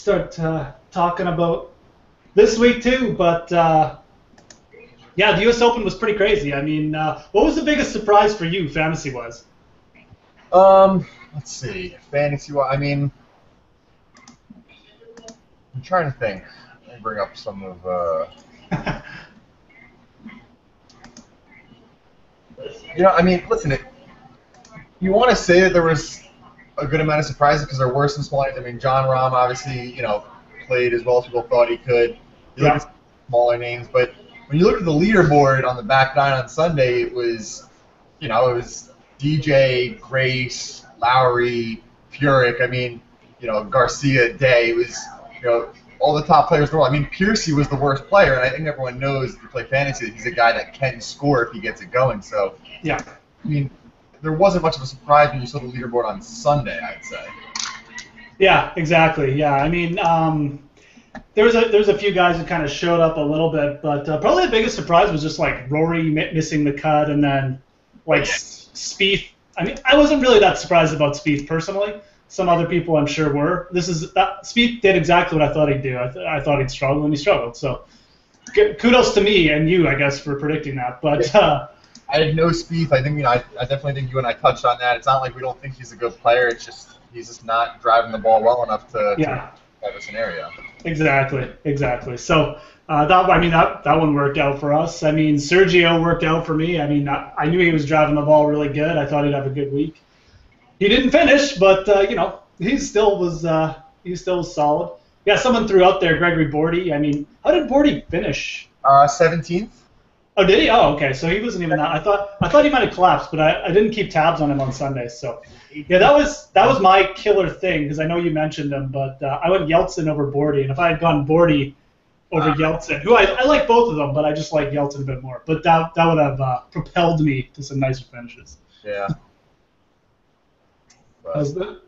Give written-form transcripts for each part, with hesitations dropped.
start talking about this week too. But yeah, the U.S. Open was pretty crazy. I mean, what was the biggest surprise for you, fantasy-wise? Let's see. Fantasy. I mean, I'm trying to think. Let me bring up some of. I mean, listen. You want to say that there was a good amount of surprises because there were some small names. I mean, John Rahm obviously, played as well as people thought he could. You look at smaller names, but when you look at the leaderboard on the back nine on Sunday, it was DJ, Grace, Lowry, Furyk. I mean, Garcia, Day. It was, all the top players in the world. I mean, Piercy was the worst player, and I think everyone knows if you play fantasy that he's a guy that can score if he gets it going. So, yeah. I mean, there wasn't much of a surprise when you saw the leaderboard on Sunday, I'd say. Yeah, exactly. Yeah, I mean, there's a few guys who kind of showed up a little bit, but probably the biggest surprise was just like Rory missing the cut, and then Spieth. I mean, I wasn't really that surprised about Spieth personally. Some other people, I'm sure, were. Spieth did exactly what I thought he'd do. I thought he'd struggle, and he struggled. So, kudos to me and you, I guess, for predicting that. But I didn't know Spieth. I think I definitely think you and I touched on that. It's not like we don't think he's a good player. It's just he's just not driving the ball well enough to have a scenario. Exactly. So that one worked out for us. I mean, Sergio worked out for me. I mean, I knew he was driving the ball really good. I thought he'd have a good week. He didn't finish, but he still was solid. Yeah, someone threw out there Gregory Bordy. I mean, how did Bordy finish? 17th. Oh, did he? Oh, okay. So he wasn't even that. I thought he might have collapsed, but I didn't keep tabs on him on Sunday. So yeah, that was my killer thing because I know you mentioned him, but I went Yeltsin over Bordy, and if I had gone Bordy over Yeltsin, who I like both of them, but I just like Yeltsin a bit more. But that would have propelled me to some nicer finishes. Yeah. How's that?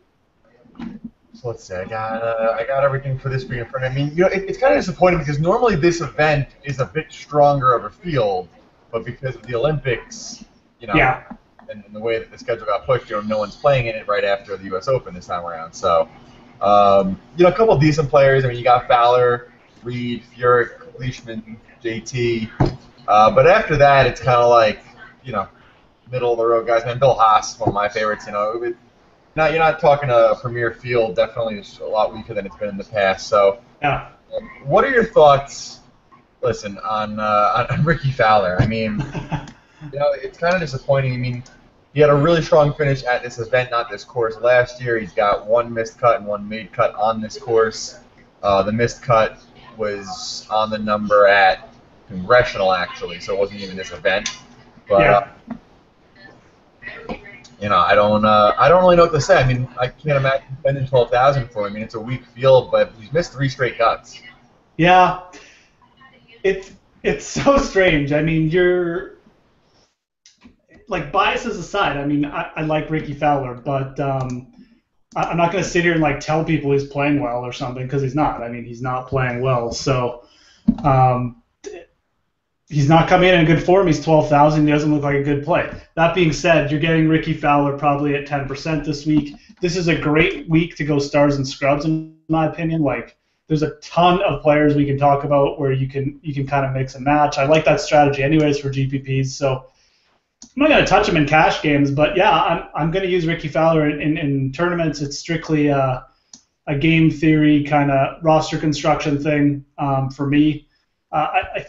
So let's see. I got everything for this week in front of me. I mean, it's kind of disappointing because normally this event is a bit stronger of a field, but because of the Olympics, and the way that the schedule got pushed, no one's playing in it right after the U.S. Open this time around. So, a couple of decent players. I mean, you got Fowler, Reed, Furyk, Leishman, JT, but after that, it's kind of like, middle of the road guys. Man, Bill Haas, one of my favorites. You're not talking a premier field. Definitely, it's a lot weaker than it's been in the past. So, what are your thoughts? Listen, on Ricky Fowler. I mean, it's kind of disappointing. I mean, he had a really strong finish at this event, not this course. Last year, he's got one missed cut and one made cut on this course. The missed cut was on the number at Congressional, actually, so it wasn't even this event. But I don't really know what to say. I mean, I can't imagine spending $12,000 for him. I mean, it's a weak field, but he's missed 3 straight cuts. Yeah, it's so strange. I mean, you're like biases aside. I mean, I like Ricky Fowler, but I'm not going to sit here and tell people he's playing well or something because he's not. I mean, he's not playing well. So he's not coming in good form. He's 12,000. He doesn't look like a good play. That being said, you're getting Ricky Fowler probably at 10% this week. This is a great week to go stars and scrubs, in my opinion. There's a ton of players we can talk about where you can kind of mix and match. I like that strategy anyways for GPPs. So I'm not going to touch him in cash games, but yeah, I'm going to use Ricky Fowler in tournaments. It's strictly a game theory kind of roster construction thing for me. I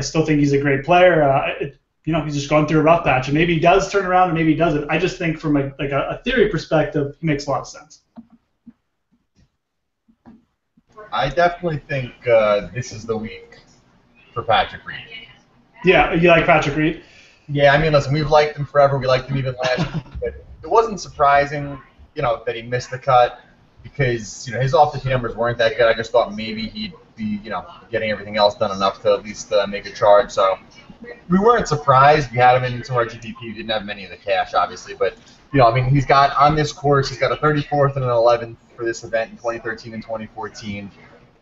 still think he's a great player. He's just going through a rough patch, and maybe he does turn around, and maybe he doesn't. I just think from a theory perspective, he makes a lot of sense. I definitely think this is the week for Patrick Reed. Yeah, you like Patrick Reed? Yeah, I mean, listen, we've liked him forever. We liked him even last year. But it wasn't surprising, that he missed the cut because, his off-the-tee numbers weren't that good. I just thought maybe he'd be, getting everything else done enough to at least make a charge. So we weren't surprised. We had him in some of our GPP. We didn't have many of the cash, obviously. But, he's got, on this course, he's got a 34th and an 11th for this event in 2013 and 2014.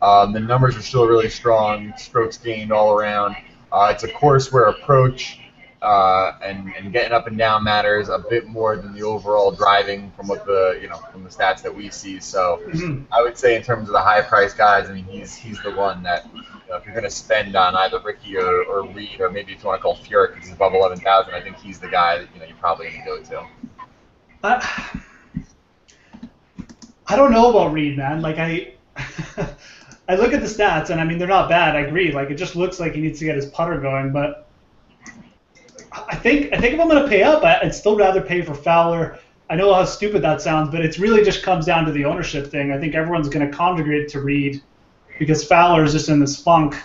The numbers are still really strong. Strokes gained all around. It's a course where approach and getting up and down matters a bit more than the overall driving from what from the stats that we see. So I would say in terms of the high price guys, I mean he's the one that if you're going to spend on either Ricky or Reed, or maybe if you want to call Furyk because he's above 11,000, I think he's the guy that you're probably going to go to. I don't know about Reed, man. Like I look at the stats, and I mean they're not bad. I agree. Like it just looks like he needs to get his putter going, but I think if I'm going to pay up, I'd still rather pay for Fowler. I know how stupid that sounds, but it really just comes down to the ownership thing. I think everyone's going to congregate to Reed because Fowler is just in this funk.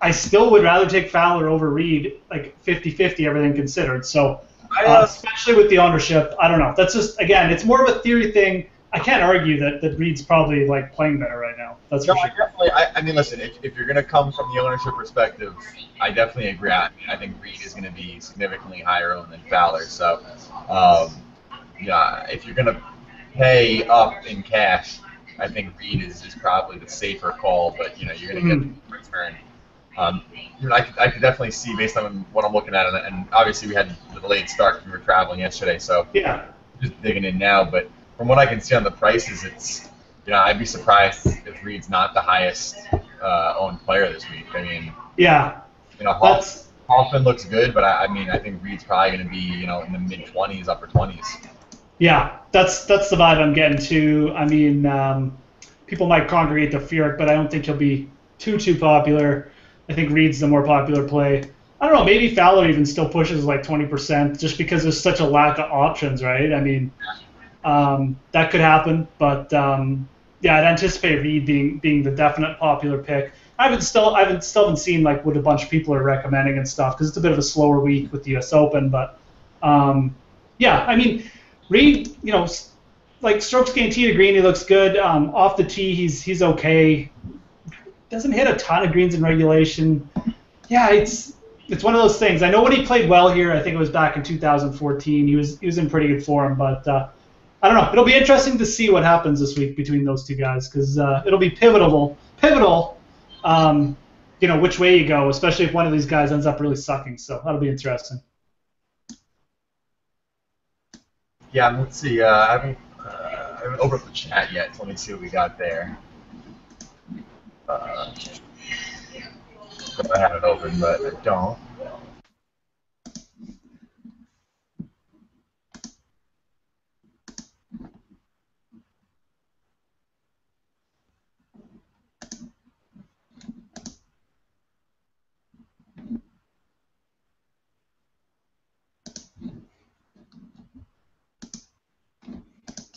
I still would rather take Fowler over Reed, like 50-50, everything considered. So, especially with the ownership, I don't know. That's just, again, it's more of a theory thing. I can't argue that Reed's probably like playing better right now. That's for sure. I mean, listen, if you're going to come from the ownership perspective, I definitely agree. I think Reed is going to be significantly higher owned than Fowler. So, if you're going to pay up in cash, I think Reed is probably the safer call. But you're going to get the return. I could definitely see based on what I'm looking at, and obviously we had the delayed start because we were traveling yesterday. So yeah, just digging in now, but. From what I can see on the prices, it's I'd be surprised if Reed's not the highest owned player this week. I mean, yeah, Hoffman looks good, but I mean I think Reed's probably going to be in the mid-20s, upper 20s. Yeah, that's the vibe I'm getting to. I mean, people might congregate to Furyk, but I don't think he'll be too popular. I think Reed's the more popular play. I don't know, maybe Fowler even still pushes like 20% just because there's such a lack of options, right? I mean. That could happen, but I'd anticipate Reed being the definite popular pick. I haven't still been seeing like what a bunch of people are recommending and stuff because it's a bit of a slower week with the U.S. Open, but I mean Reed, like strokes gained tee to green, he looks good. Off the tee, he's okay. Doesn't hit a ton of greens in regulation. Yeah, it's one of those things. I know when he played well here, I think it was back in 2014. He was in pretty good form, but. I don't know. It'll be interesting to see what happens this week between those two guys because it'll be pivotal. Which way you go, especially if one of these guys ends up really sucking. So that'll be interesting. Yeah, let's see. I haven't opened up the chat yet, so let me see what we got there. I have it open, but I don't.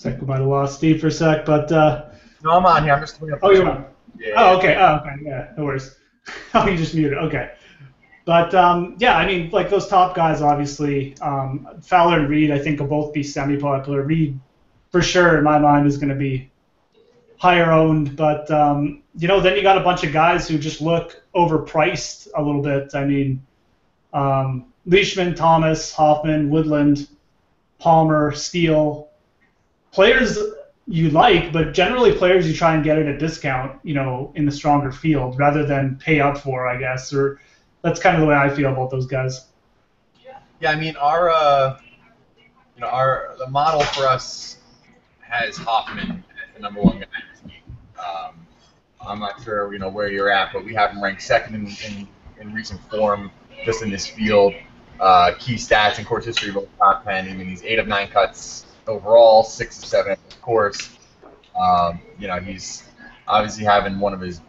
We might have lost Steve for a sec, but no, I'm on here. I'm just looking up. Oh, you're on. Yeah. Oh, okay. Oh, okay. Yeah, no worries. Oh, you just muted. Okay. But I mean, like those top guys, obviously, Fowler and Reed, I think will both be semi-popular. Reed, for sure, in my mind, is going to be higher owned. But then you got a bunch of guys who just look overpriced a little bit. I mean, Leishman, Thomas, Hoffman, Woodland, Palmer, Steele. Players you like, but generally players you try and get at a discount, in the stronger field rather than pay up for, I guess. Or that's kind of the way I feel about those guys. Yeah, I mean the model for us has Hoffman as the number one guy this week. I'm not sure where you're at, but we have him ranked second in recent form just in this field. Key stats and course history both top 10. I mean he's 8 of 9 cuts. Overall, 6 of 7 at the course. He's obviously having one of his,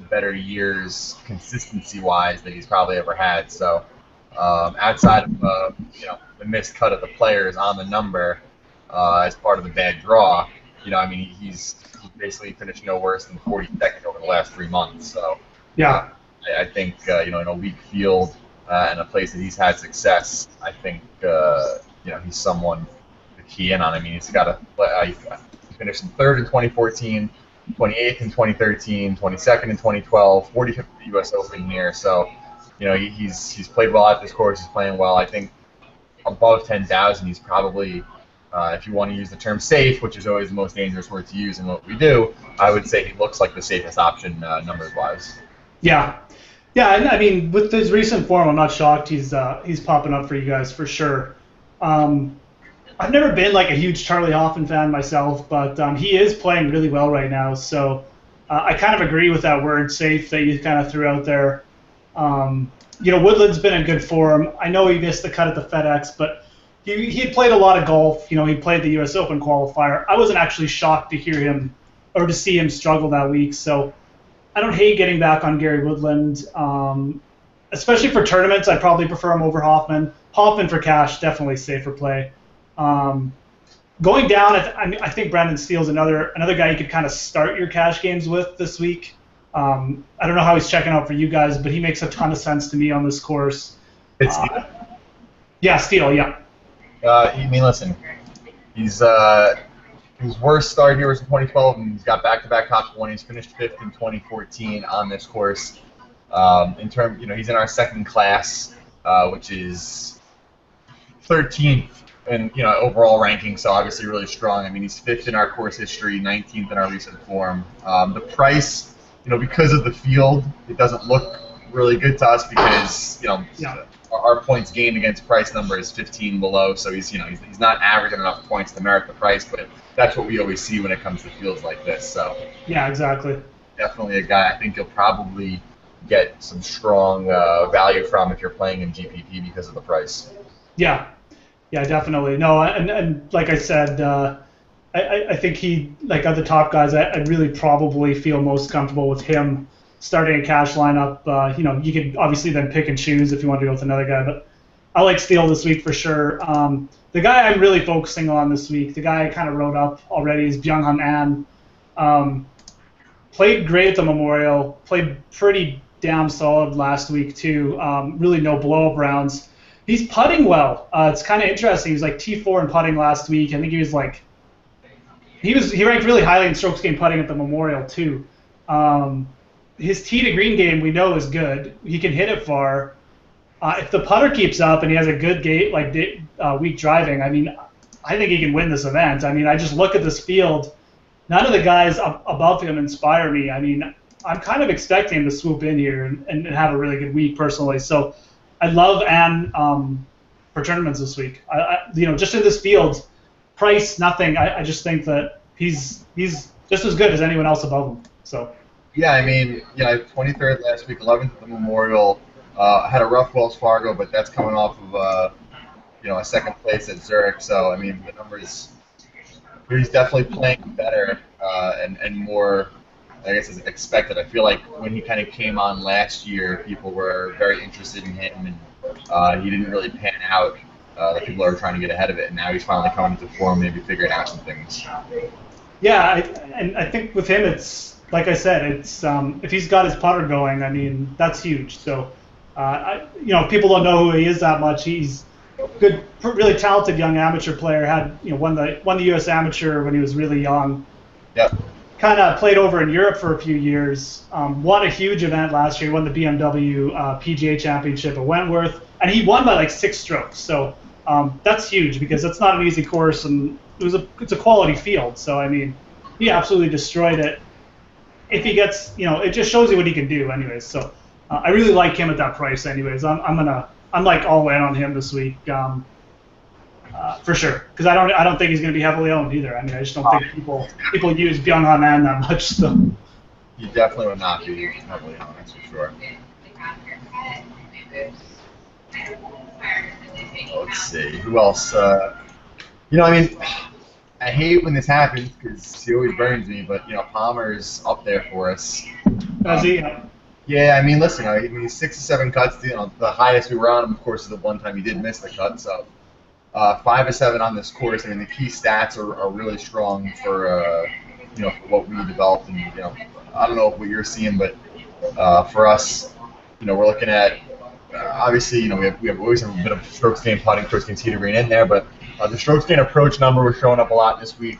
better years consistency-wise that he's probably ever had. So, outside of, the missed cut of the players on the number as part of the bad draw, he's basically finished no worse than 42nd over the last 3 months. So, yeah, I think, in a weak field and a place that he's had success, I think, he's someone key in on. I mean, he's got he finished in 3rd in 2014, 28th in 2013, 22nd in 2012, 45th at the U.S. Open here. So, he's played well at this course. He's playing well. I think above 10,000, he's probably, if you want to use the term safe, which is always the most dangerous word to use in what we do, I would say he looks like the safest option numbers-wise. Yeah, Yeah, and I mean, with his recent form, I'm not shocked he's popping up for you guys for sure. Um, I've never been like a huge Charlie Hoffman fan myself, but he is playing really well right now. So I kind of agree with that word "safe" that you kind of threw out there. Woodland's been in good form. I know he missed the cut at the FedEx, but he had played a lot of golf. He played the U.S. Open qualifier. I wasn't actually shocked to hear him or to see him struggle that week. So I don't hate getting back on Gary Woodland, especially for tournaments. I probably prefer him over Hoffman. Hoffman for cash, definitely safer play. Um, Going down, I think Brandon Steele's another guy you could kind of start your cash games with this week. I don't know how he's checking out for you guys, but he makes a ton of sense to me on this course. It's Steele. Yeah, Steele, yeah. Listen, he's his worst start here was in 2012, and he's got back-to-back top 20s. Finished fifth in 2014 on this course. He's in our second class, which is 13th in overall ranking, so obviously really strong. I mean, he's fifth in our course history, 19th in our recent form. The price, because of the field, it doesn't look really good to us because our points gained against price number is 15 below, so he's not averaging enough points to merit the price, but that's what we always see when it comes to fields like this. So yeah, exactly. Definitely a guy I think you'll probably get some strong value from if you're playing in GPP because of the price. Yeah, definitely. No, and like I said, I think he, like other top guys, I'd really probably feel most comfortable with him starting a cash lineup. You could obviously then pick and choose if you want to go with another guy, but I like Steele this week for sure. The guy I'm really focusing on this week, the guy I kind of wrote up already, is Byung-Hun An. Played great at the Memorial, played pretty damn solid last week too. Really no blow-up rounds. He's putting well. It's kind of interesting. He was like T4 in putting last week. I think he ranked really highly in strokes gained putting at the Memorial too. His tee to green game we know is good. He can hit it far. If the putter keeps up and he has a good week driving, I mean, I think he can win this event. I mean, I just look at this field. None of the guys above him inspire me. I mean, I'm kind of expecting him to swoop in here and have a really good week personally. So I love An for tournaments this week. Just in this field, price nothing. I just think that he's just as good as anyone else above him. So. Yeah, I mean, 23rd last week, 11th at the Memorial. Had a rough Wells Fargo, but that's coming off of a second place at Zurich. So I mean, the numbers. He's definitely playing better and more, I guess, as expected. I feel like when he kind of came on last year, people were very interested in him, and he didn't really pan out. The people are trying to get ahead of it, and now he's finally coming into form, maybe figuring out some things. Yeah, I think with him, it's like I said, it's if he's got his putter going, I mean, that's huge. So, people don't know who he is that much. He's good, really talented young amateur player. Had won the U.S. Amateur when he was really young. Yep. Kind of played over in Europe for a few years. Won a huge event last year. Won the BMW PGA Championship at Wentworth, and he won by like 6 strokes. So that's huge because it's not an easy course, and it's a quality field. So I mean, he absolutely destroyed it. If he gets, it just shows you what he can do, anyways. So I really like him at that price, anyways. I'm like all in on him this week, for sure. Because I don't think he's going to be heavily owned either. I mean, I just don't think people use Byung-Hun An that much. So He definitely would not be heavily owned, that's for sure. Let's see, who else? I hate when this happens because he always burns me, but Palmer's up there for us. Does he? Yeah, I mean, listen, he's 6 or 7 cuts. The highest we were on him, of course, is the one time he did miss the cut. So 5 or 7 on this course. I mean, the key stats are really strong for for what we developed. And I don't know what you're seeing, but for us, we're looking at obviously, we have always have a bit of strokes gained putting, strokes gained tee to green in there, but the strokes gained approach number was showing up a lot this week.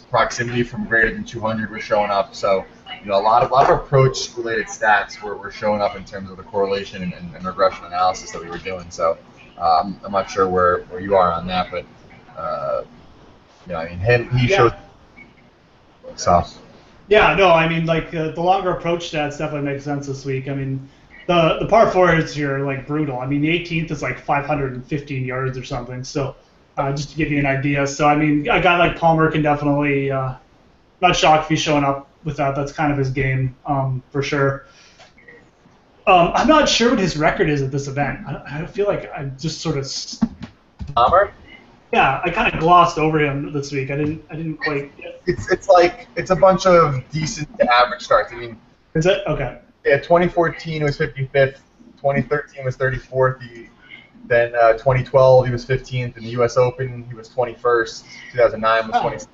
Proximity from greater than 200 was showing up. So a lot of approach-related stats were showing up in terms of the correlation and regression analysis that we were doing. So I'm not sure where you are on that, but he showed. So Yeah, no, I mean, like the longer approach stats definitely make sense this week. I mean, the par fours here are like brutal. I mean, the 18th is like 515 yards or something. So just to give you an idea. So I mean, a guy like Palmer can definitely not shocked if he's showing up with that. That's kind of his game for sure. I'm not sure what his record is at this event. I feel like I just sort of Palmer? yeah, I kind of glossed over him this week. I didn't quite. It's like it's a bunch of decent to average starts. I mean, Is it okay? yeah, 2014 was 55th, 2013 was 34th. Then 2012 he was 15th in the U.S. Open. He was 21st. 2009 was 20th.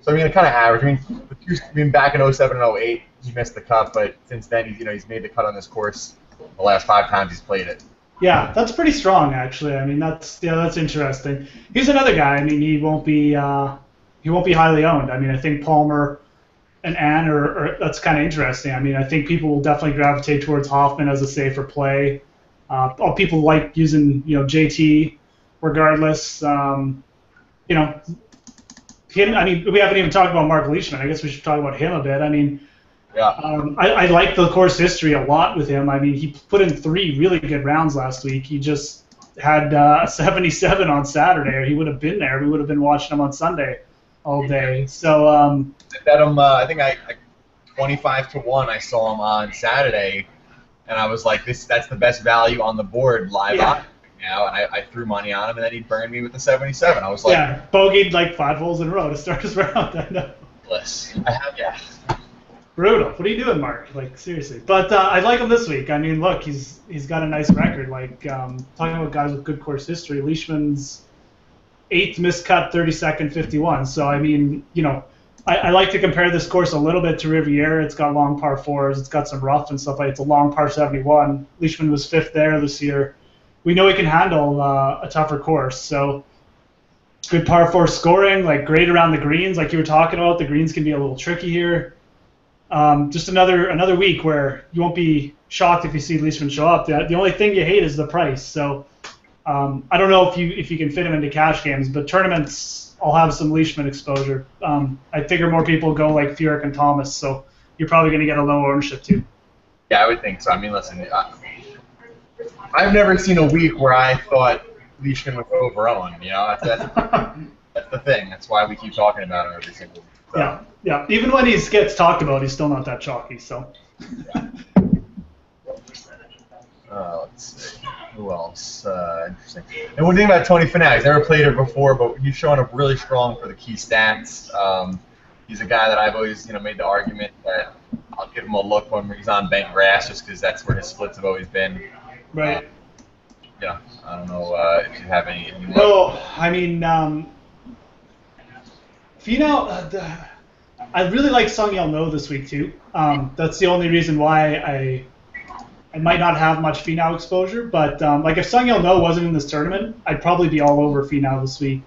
So I mean, kind of average. I mean, back in 07 and 08 he missed the cut, but since then he's made the cut on this course the last 5 times he's played it. Yeah, that's pretty strong actually. I mean, that's interesting. He's another guy. I mean, he won't be highly owned. I mean, I think Palmer and Ann are that's kind of interesting. I mean, I think people will definitely gravitate towards Hoffman as a safer play. People like using JT regardless. Him. I mean, we haven't even talked about Mark Leishman. I guess we should talk about him a bit. I mean. Yeah. I like the course history a lot with him. I mean, he put in 3 really good rounds last week. He just had a 77 on Saturday, or he would have been there. We would have been watching him on Sunday all day. So I bet him. I think I 25-1. I saw him on Saturday, and I was like, that's the best value on the board live on now. And I threw money on him, and then he burned me with the 77. I was like, yeah, bogeyed like 5 holes in a row to start his round. I know. Yeah. Brutal. What are you doing, Mark? Like, seriously. But I like him this week. I mean, look, he's got a nice record. Like, talking about guys with good course history, Leishman's 8th miscut, 32nd, 51. So, I mean, I like to compare this course a little bit to Riviera. It's got long par 4s. It's got some rough and stuff. Like, it's a long par 71. Leishman was 5th there this year. We know he can handle a tougher course. So, good par 4 scoring, like great around the greens. Like you were talking about, the greens can be a little tricky here. Just another week where you won't be shocked if you see Leishman show up. The only thing you hate is the price. So I don't know if you can fit him into cash games, but tournaments I'll have some Leishman exposure. I figure more people go like Furyk and Thomas, so you're probably going to get a low ownership too. Yeah, I would think so. I mean, listen, I've never seen a week where I thought Leishman was overowned. That's the thing. That's why we keep talking about him every single week. So. Yeah. Even when he gets talked about, he's still not that chalky. So. Let's see. Who else? Interesting. And one thing about Tony Finau, he's never played her before, but he's showing up really strong for the key stats. He's a guy that I've always, made the argument that I'll give him a look when he's on bent grass, just because that's where his splits have always been. Right. I don't know if you have any. No, I mean. Finau, I really like Sung Yeo No this week too. That's the only reason why I might not have much Finau exposure. But like if Sung Yeo No wasn't in this tournament, I'd probably be all over Finau this week.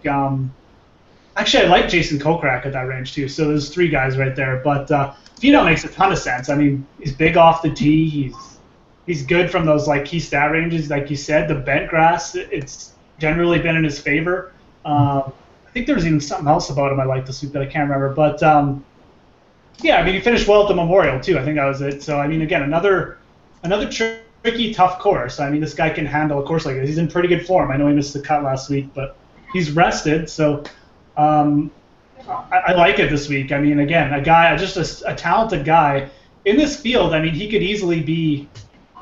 Actually, I like Jason Kokrak at that range too. So there's 3 guys right there. But Finau makes a ton of sense. I mean, he's big off the tee. He's good from those like key stat ranges, like you said. The bent grass, it's generally been in his favor. I think there was even something else about him I liked this week that I can't remember. But, I mean, he finished well at the Memorial, too. I think that was it. So, I mean, again, another tricky, tough course. I mean, this guy can handle a course like this. He's in pretty good form. I know he missed the cut last week, but he's rested. So, I like it this week. I mean, again, just a talented guy. In this field, I mean, he could easily be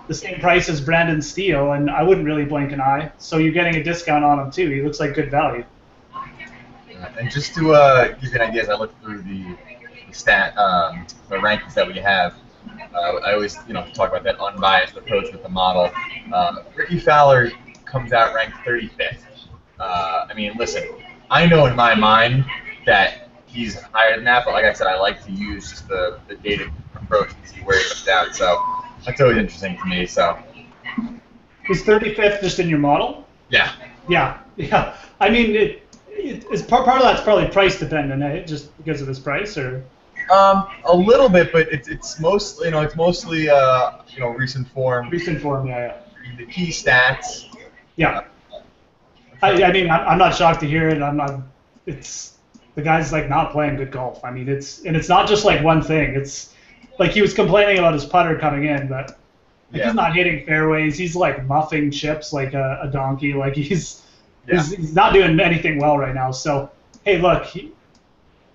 the same price as Brandon Steele, and I wouldn't really blink an eye. So you're getting a discount on him, too. He looks like good value. And just to give you an idea, as I look through the rankings that we have, I always talk about that unbiased approach with the model. Ricky Fowler comes out ranked 35th. I mean, listen, I know in my mind that he's higher than that, but like I said, I like to use just the data approach and see where he comes out. So that's always interesting to me. So is 35th just in your model? Yeah. Yeah. I mean, it's part of that's probably price dependent, eh? Just because of his price, or a little bit, but it's mostly recent form. Recent form, yeah. The key stats. Yeah. I mean, I'm not shocked to hear it. It's the guy's like not playing good golf. I mean, it's not just like one thing. It's like he was complaining about his putter coming in, but like he's not hitting fairways. He's like muffing chips like a donkey. Like he's not doing anything well right now. So hey, look, he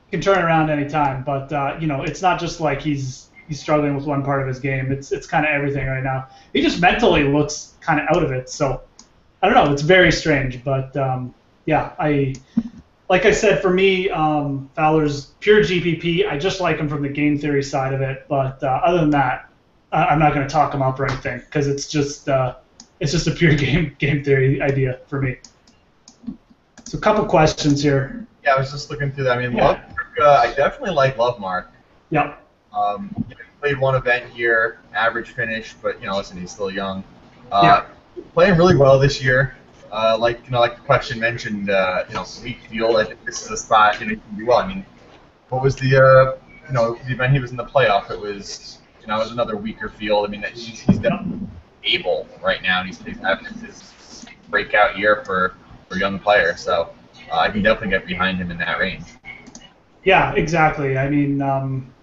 can turn it around anytime. But it's not just like he's struggling with one part of his game. It's kind of everything right now. He just mentally looks kind of out of it. So I don't know. It's very strange. But like I said, for me, Fowler's pure GPP. I just like him from the game theory side of it. But other than that, I'm not going to talk him up or anything because it's just a pure game theory idea for me. So a couple questions here. Yeah, I was just looking through that. I mean, I definitely like Lovemark. Yep. He played one event here, average finish, but listen, he's still young. Playing really well this year. Like the question mentioned, weak field. I think this is a spot he can do well. I mean, what was the the event he was in the playoff? It was it was another weaker field. I mean, he's definitely able right now. And he's having his breakout year for a young player. So I can definitely get behind him in that range. Yeah, exactly. I mean,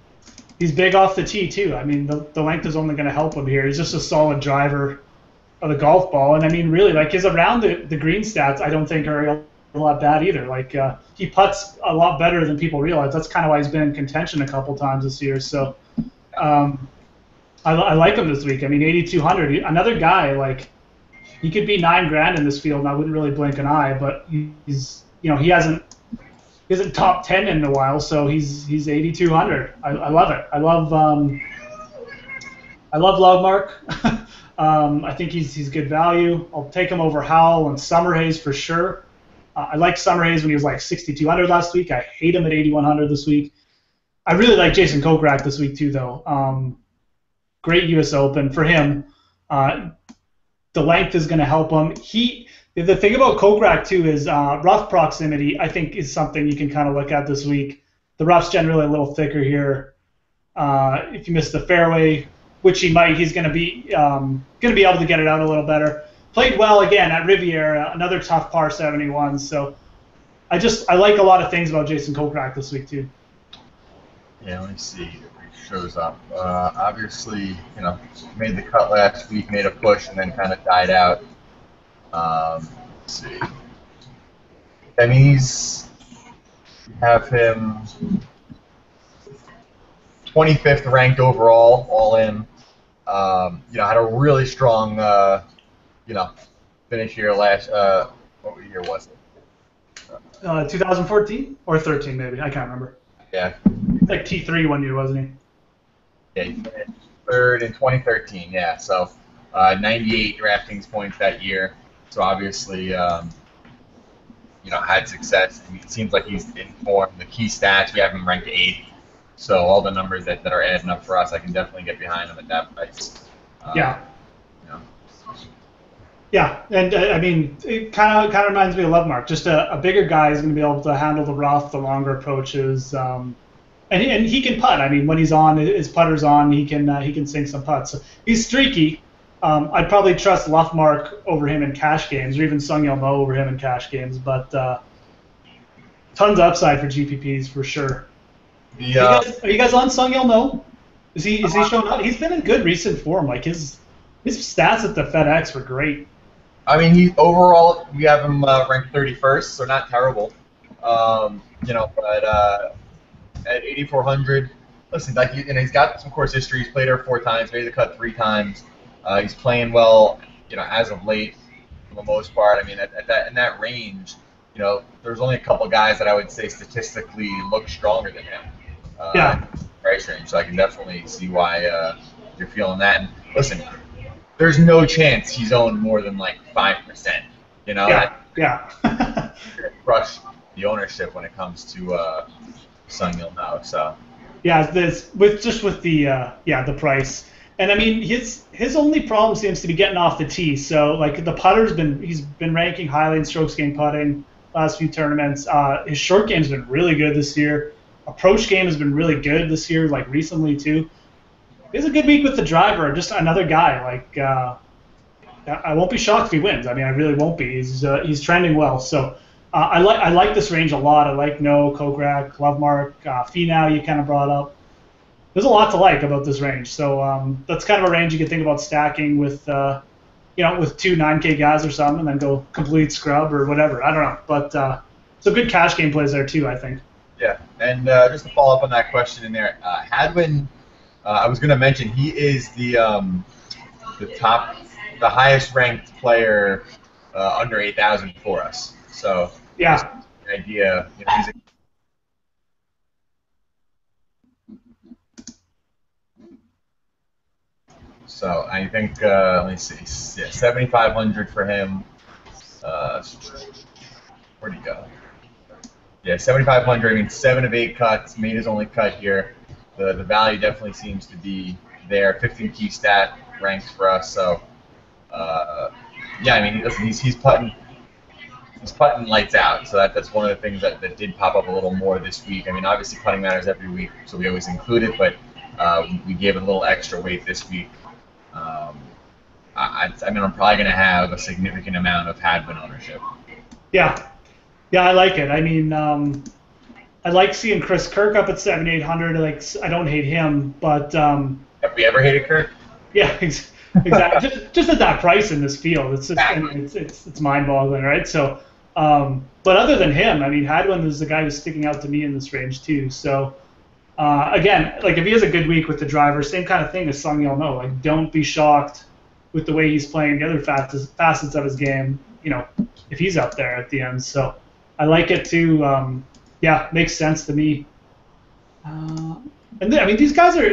he's big off the tee too. I mean, the length is only going to help him here. He's just a solid driver of the golf ball, and I mean, really, like his around the green stats, I don't think are a lot bad either. Like he putts a lot better than people realize. That's kind of why he's been in contention a couple times this year. So I like him this week. I mean, 8,200. Another guy like he could be $9,000 in this field, and I wouldn't really blink an eye. But he's he hasn't top 10 in a while, so he's 8,200. I love it. I love Lovemark. I think he's good value. I'll take him over Howell and Summerhays for sure. I liked Summerhays when he was like 6,200 last week. I hate him at 8,100 this week. I really like Jason Kokrak this week too, though. Great U.S. Open for him. The length is going to help him. The thing about Kokrak too is rough proximity. I think is something you can kind of look at this week. The rough's generally a little thicker here. If you miss the fairway, which he might, he's going to be able to get it out a little better. Played well again at Riviera, another tough par 71. So I like a lot of things about Jason Kokrak this week too. Yeah, let me see if he shows up. Obviously, made the cut last week, made a push, and then kind of died out. Let's see. Emmys have him 25th ranked overall, all in. Had a really strong, finish here last. What year was it? 2014 or 13 maybe. I can't remember. Yeah. Like T3 one year, wasn't he? Yeah, he finished third in 2013. Yeah, so 98 DraftKings points that year. So obviously, had success. I mean, it seems like he's in form. The key stats, we have him ranked 8th. So all the numbers that are adding up for us, I can definitely get behind him at that price. Yeah. Yeah, and I mean, it kind of reminds me of Lovemark. Just a bigger guy is going to be able to handle the rough, the longer approaches, and he can putt. I mean, when he's on, his putter's on, he can sink some putts. So he's streaky. I'd probably trust Lovemark over him in cash games, or even Sungyeol Mo over him in cash games. But tons of upside for GPPs for sure. Are you guys on Sungyeol Mo? Is he showing up? He's been in good recent form. Like his stats at the FedEx were great. I mean, overall we have him ranked 31st, so not terrible. But at 8,400, listen, he's got some course history. He's played there 4 times, made the cut 3 times. He's playing well, as of late for the most part. I mean, in that range, there's only a couple guys that I would say statistically look stronger than him. Price range, so I can definitely see why you're feeling that. And listen, there's no chance he's owned more than like 5%. Crush the ownership when it comes to Sungyeol Mo. So yeah, with the price, and I mean his only problem seems to be getting off the tee. So like the putter's he's been ranking highly in strokes gained putting last few tournaments. His short game's been really good this year. Approach game has been really good this year, like recently too. He has a good week with the driver. Just another guy. Like I won't be shocked if he wins. I mean, I really won't be. He's trending well. So I like this range a lot. I like No, Kokrak, Lovemark, Finau you kind of brought up. There's a lot to like about this range. So that's kind of a range you could think about stacking with, with two 9K guys or something, and then go complete scrub or whatever. I don't know, but some good cash game plays there too, I think. Yeah, and just to follow up on that question in there, Hadwin, I was going to mention he is the highest ranked player under 8,000 for us. So Yeah. the idea, he's a So I think, let me see, yeah, 7,500 for him. Where'd he go? Yeah, 7,500. I mean, 7 of 8 cuts. Made his only cut here. The value definitely seems to be there. 15 key stat ranks for us. So, yeah, I mean, listen, he's putting lights out. So that's one of the things that did pop up a little more this week. I mean, obviously putting matters every week, so we always include it, but we gave it a little extra weight this week. I mean, I'm probably going to have a significant amount of Hadwin ownership. Yeah. Yeah, I like it. I mean, I like seeing Chris Kirk up at 7,800. Like, I don't hate him, but Have we ever hated Kirk? yeah, exactly. just at that price in this field, it's just it's mind-boggling, right? So, but other than him, I mean, Hadwin is the guy who's sticking out to me in this range too. So, again, like if he has a good week with the driver, same kind of thing as Sung Yeo No. Like, don't be shocked with the way he's playing the other facets of his game. If he's up there at the end. So, I like it too. Yeah, makes sense to me. And I mean, these guys are.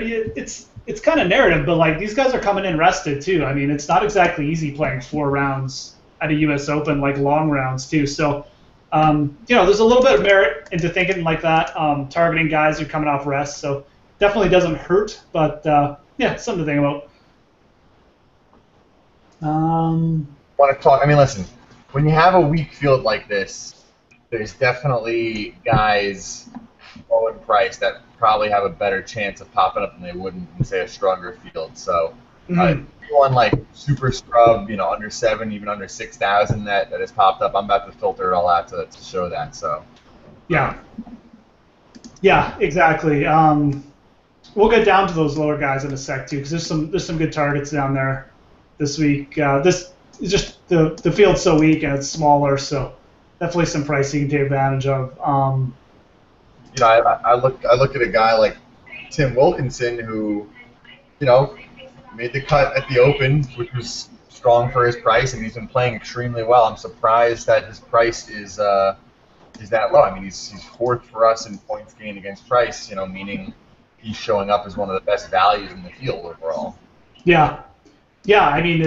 It's kind of narrative, but like these guys are coming in rested too. I mean, it's not exactly easy playing 4 rounds at a U.S. Open, like long rounds too. So, there's a little bit of merit into thinking like that, targeting guys who are coming off rest. So, definitely doesn't hurt, but yeah, something to think about. Want to talk? I mean, listen, when you have a weak field like this, there's definitely guys low in price that probably have a better chance of popping up than they would in, say, a stronger field. So, one like super scrub, under 7, even under 6,000 that has popped up, I'm about to filter it all out to show that. So, yeah, exactly. We'll get down to those lower guys in a sec too, because there's some good targets down there this week. This is just the field's so weak and it's smaller, so definitely some price you can take advantage of. I look at a guy like Tim Wilkinson who, made the cut at the Open, which was strong for his price, and he's been playing extremely well. I'm surprised that his price is that low. I mean, he's 4th for us in points gained against price, meaning he's showing up as one of the best values in the field overall. Yeah. I mean,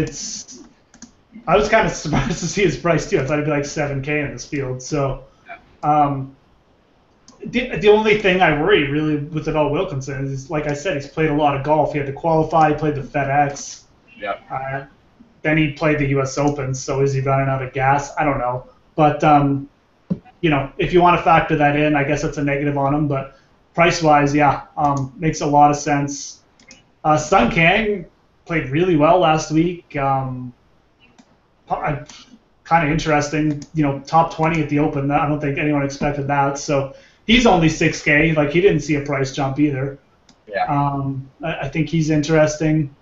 I was kind of surprised to see his price too. I thought it'd be like 7K in this field. So, the only thing I worry really with it all Wilkinson is, like I said, he's played a lot of golf. He had to qualify. He played the FedEx. Yep. Then he played the U.S. Open. So is he running out of gas? I don't know. But if you want to factor that in, I guess it's a negative on him. But price-wise, yeah, makes a lot of sense. Sung Kang played really well last week. Kind of interesting. Top 20 at the Open. I don't think anyone expected that. So. He's only 6K. Like, he didn't see a price jump either. Yeah. I think he's interesting.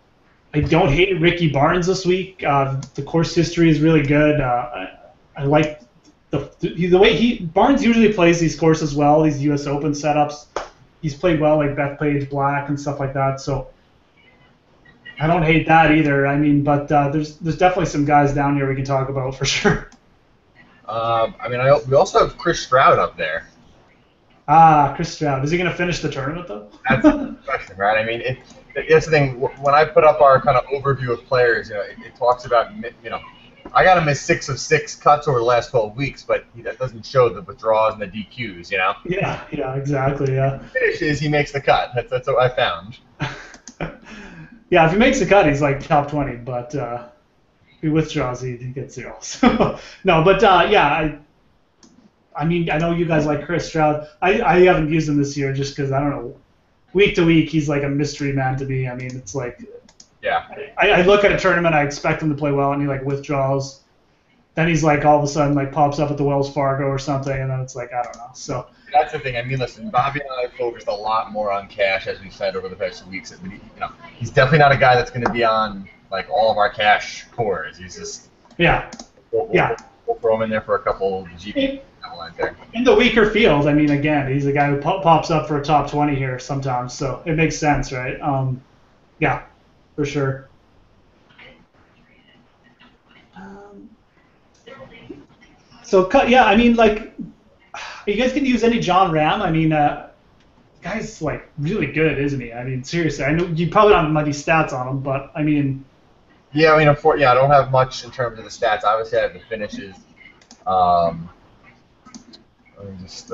I don't hate Ricky Barnes this week. The course history is really good. I like the way Barnes usually plays these courses well. These U.S. Open setups. He's played well, like Bethpage Black and stuff like that. So I don't hate that either. I mean, but there's definitely some guys down here we can talk about for sure. We also have Chris Stroud up there. Chris Stroud. Is he going to finish the tournament, though? That's the question, right? I mean, that's the thing. When I put up our kind of overview of players, it talks about, I got him as 6 of 6 cuts over the last 12 weeks, but that doesn't show the withdrawals and the DQs, Yeah, exactly, yeah. He finishes, he makes the cut. That's what I found. Yeah, if he makes the cut, he's like top 20, but if he withdraws, he gets 0. So, no, but yeah, I mean, I know you guys like Chris Stroud. I haven't used him this year just because, I don't know, week to week, he's like a mystery man to me. I mean, it's like, yeah. I look at a tournament, I expect him to play well, and he like withdraws. then he's like all of a sudden like pops up at the Wells Fargo or something, and then it's like I don't know. So That's the thing. I mean, listen, Bobby and I have focused a lot more on cash, as we've said over the past 2 weeks. But he's definitely not a guy that's going to be on like all of our cash cores. He's just yeah, yeah. We'll throw him in there for a couple GP line there. In the weaker field, I mean, again, he's a guy who pops up for a top 20 here sometimes, so it makes sense, right? Yeah, for sure. So yeah, I mean, like, you guys can use any John Ram. I mean, guy's like really good, isn't he? I mean, seriously, I know you probably don't have many stats on him, but I mean. Yeah, I mean, I don't have much in terms of the stats. Obviously, I have the finishes. Let me just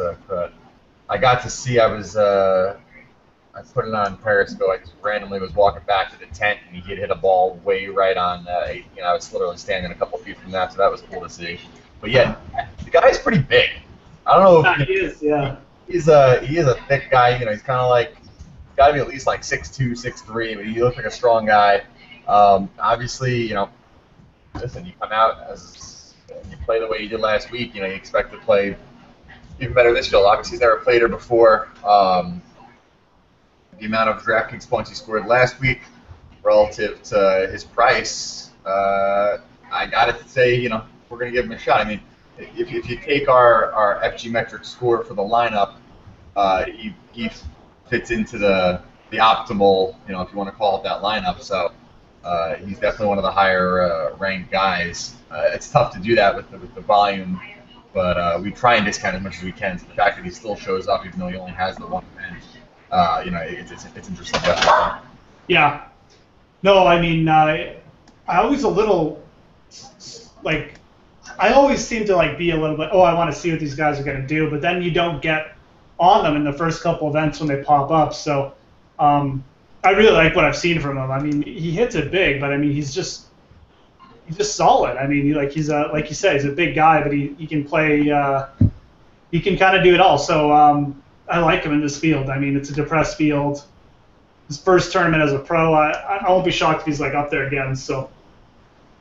I got to see. I put it on Periscope. I just randomly was walking back to the tent, and he hit a ball way right on. I was literally standing a couple feet from that, so that was cool to see. But yeah, the guy's pretty big. I don't know if he is. Yeah. He is a thick guy. He's kind of like got to be at least like 6'2", 6'3", but he looks like a strong guy. Obviously, listen, you come out you play the way you did last week. You expect to play even better this field. Obviously, he's never played her before. The amount of DraftKings points he scored last week relative to his price, I got to say, we're going to give him a shot. I mean, if you take our FG metric score for the lineup, he fits into the optimal, if you want to call it that lineup. So he's definitely one of the higher ranked guys. It's tough to do that with the volume, but we try and discount as much as we can. So the fact that he still shows up, even though he only has the one event, it's interesting. Definitely. Yeah. No, I mean, I always a little like. I always seem to like be a little bit, I want to see what these guys are going to do, but then you don't get on them in the first couple events when they pop up. So I really like what I've seen from him. I mean, he hits it big, but I mean, he's just solid. I mean, like you said, he's a big guy, but he can play. He can kind of do it all. So I like him in this field. I mean, it's a depressed field. His first tournament as a pro, I won't be shocked if he's like up there again. So.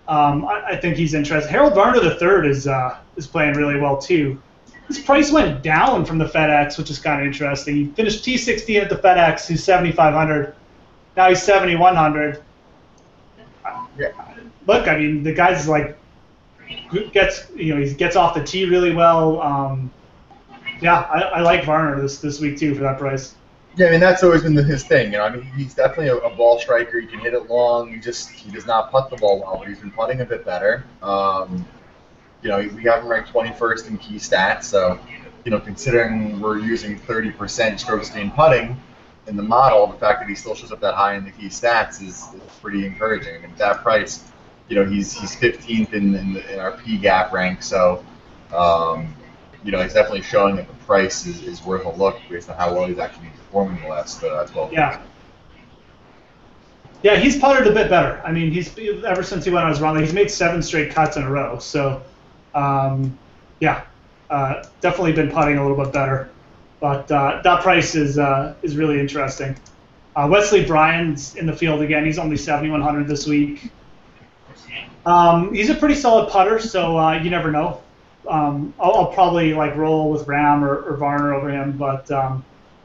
I think he's interesting. Harold Varner III is playing really well too. His price went down from the FedEx, which is kind of interesting. He finished T16 at the FedEx. He's 7,500. Now he's 7,100. Yeah. Look, I mean, the guy's like he gets off the tee really well. I like Varner this week too for that price. Yeah, I mean, that's always been his thing. I mean, he's definitely a ball striker. He can hit it long. He does not putt the ball well, but he's been putting a bit better. We have him ranked 21st in key stats. So, considering we're using 30% strokes gained putting in the model, the fact that he still shows up that high in the key stats is pretty encouraging. I mean, at that price, he's 15th in our P gap rank. So, he's definitely showing that the price is worth a look based on how well he's actually performing the last 12 years. Yeah, he's putted a bit better. I mean, he's ever since he went on his run, he's made 7 straight cuts in a row. So, definitely been putting a little bit better. But that price is really interesting. Wesley Bryan's in the field again. He's only 7,100 this week. He's a pretty solid putter, so you never know. I'll probably like roll with Ram or Varner over him, but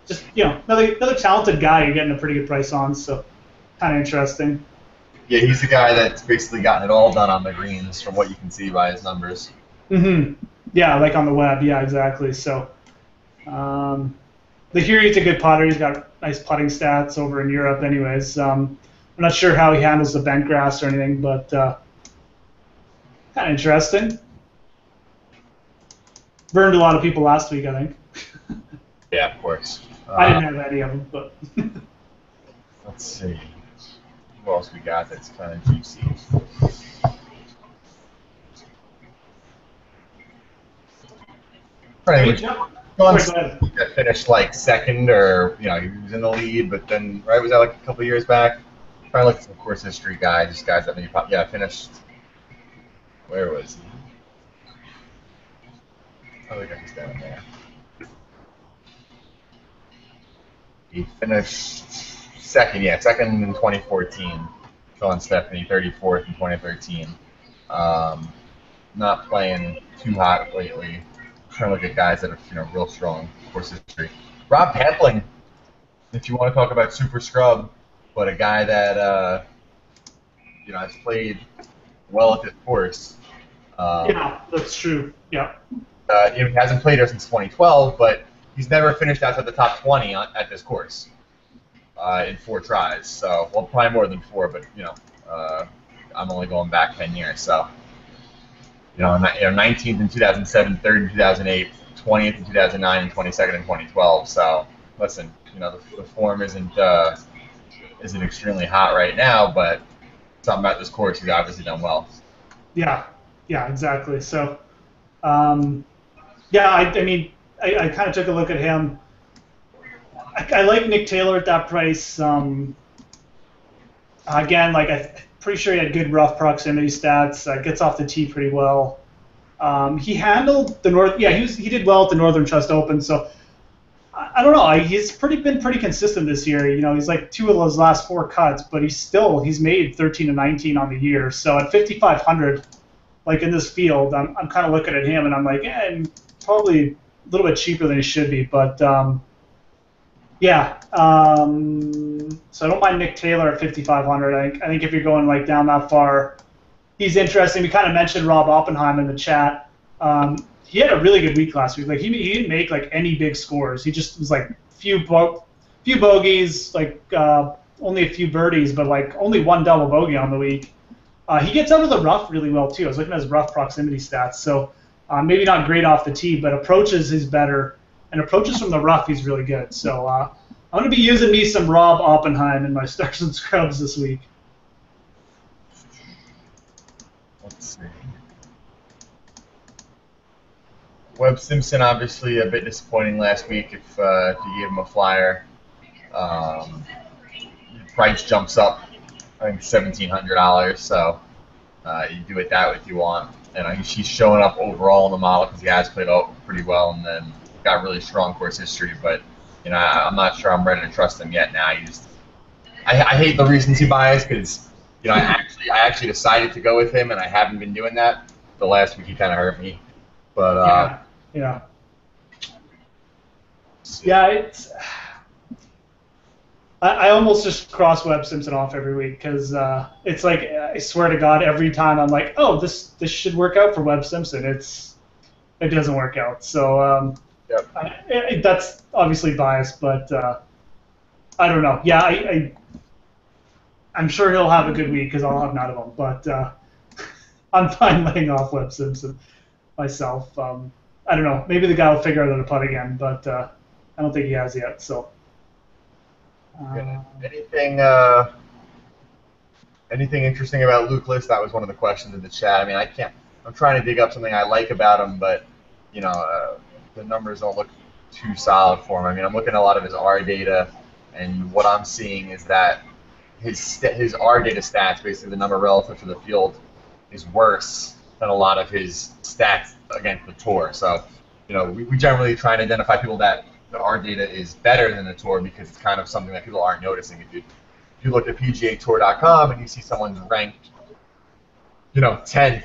just another talented guy you're getting a pretty good price on, so kind of interesting. Yeah, he's the guy that's basically gotten it all done on the greens from what you can see by his numbers. Yeah, like on the web. Yeah, exactly. So the he's a good putter. He's got nice putting stats over in Europe, anyways. I'm not sure how he handles the bent grass or anything, but kind of interesting. Burned a lot of people last week, I think. Yeah, of course. I didn't have any of them, but. Let's see. Who else we got that's kind of juicy? Right. That finished like second, or he was in the lead, but then was that like a couple years back? Trying to look at some course history guys, just guys that maybe finished. Where was he? I think he's down there. He finished second in 2014. Sean Stephanie, 34th in 2013. not playing too hot lately. I'm trying to look at guys that have real strong course history. Rob Pampling, if you want to talk about super scrub, but a guy that has played well at this course. Yeah, that's true. Yeah. He hasn't played here since 2012, but he's never finished outside the top 20 at this course in 4 tries. So, well, probably more than 4, but I'm only going back 10 years. So, 19th in 2007, 3rd in 2008, 20th in 2009, and 22nd in 2012. So, listen, the form isn't extremely hot right now, but something about this course, he's obviously done well. Yeah, exactly. So, yeah, I mean, I kind of took a look at him. I like Nick Taylor at that price. Again, like I'm pretty sure he had good rough proximity stats. Gets off the tee pretty well. He handled the North. Yeah, he did well at the Northern Trust Open. So I don't know. He's been pretty consistent this year. He's like 2 of those last 4 cuts, but he's made 13 and 19 on the year. So at 5,500, like in this field, I'm kind of looking at him and I'm like, probably a little bit cheaper than he should be, but yeah. So I don't mind Nick Taylor at 5,500. I think if you're going like down that far, he's interesting. We kind of mentioned Rob Oppenheim in the chat. He had a really good week last week. Like he didn't make like any big scores. He just was like few bogeys, like only a few birdies, but like only 1 double bogey on the week. He gets out of the rough really well too. I was looking at his rough proximity stats. So maybe not great off the tee, but approaches is better. And approaches from the rough, he's really good. So I'm going to be using me some Rob Oppenheim in my stars and scrubs this week. Let's see. Webb Simpson, obviously a bit disappointing last week if you gave him a flyer. Price jumps up, I think $1,700, so you do it that way if you want. And he's showing up overall in the model because he has played pretty well and then got really strong course history, but I'm not sure I'm ready to trust him yet. Now, I hate the recency bias because I actually decided to go with him and I haven't been doing that. The last week he kind of hurt me, but yeah. It's. I almost just cross Webb Simpson off every week because it's like I swear to God every time I'm like, oh, this should work out for Webb Simpson. It doesn't work out. So yep. That's obviously biased, but I don't know. Yeah, I'm sure he'll have a good week because I'll have none of them. But I'm fine laying off Webb Simpson myself. I don't know. Maybe the guy will figure out how to putt again, but I don't think he has yet. So. Anything interesting about Luke List? That was one of the questions in the chat. I mean, I'm trying to dig up something I like about him, but the numbers don't look too solid for him. I mean, I'm looking at a lot of his R data, and what I'm seeing is that his R data stats, basically the number relative to the field, is worse than a lot of his stats against the tour. So, we generally try and identify people that the R data is better than the tour because it's kind of something that people aren't noticing. If you look at PGA Tour.com and you see someone's ranked, 10th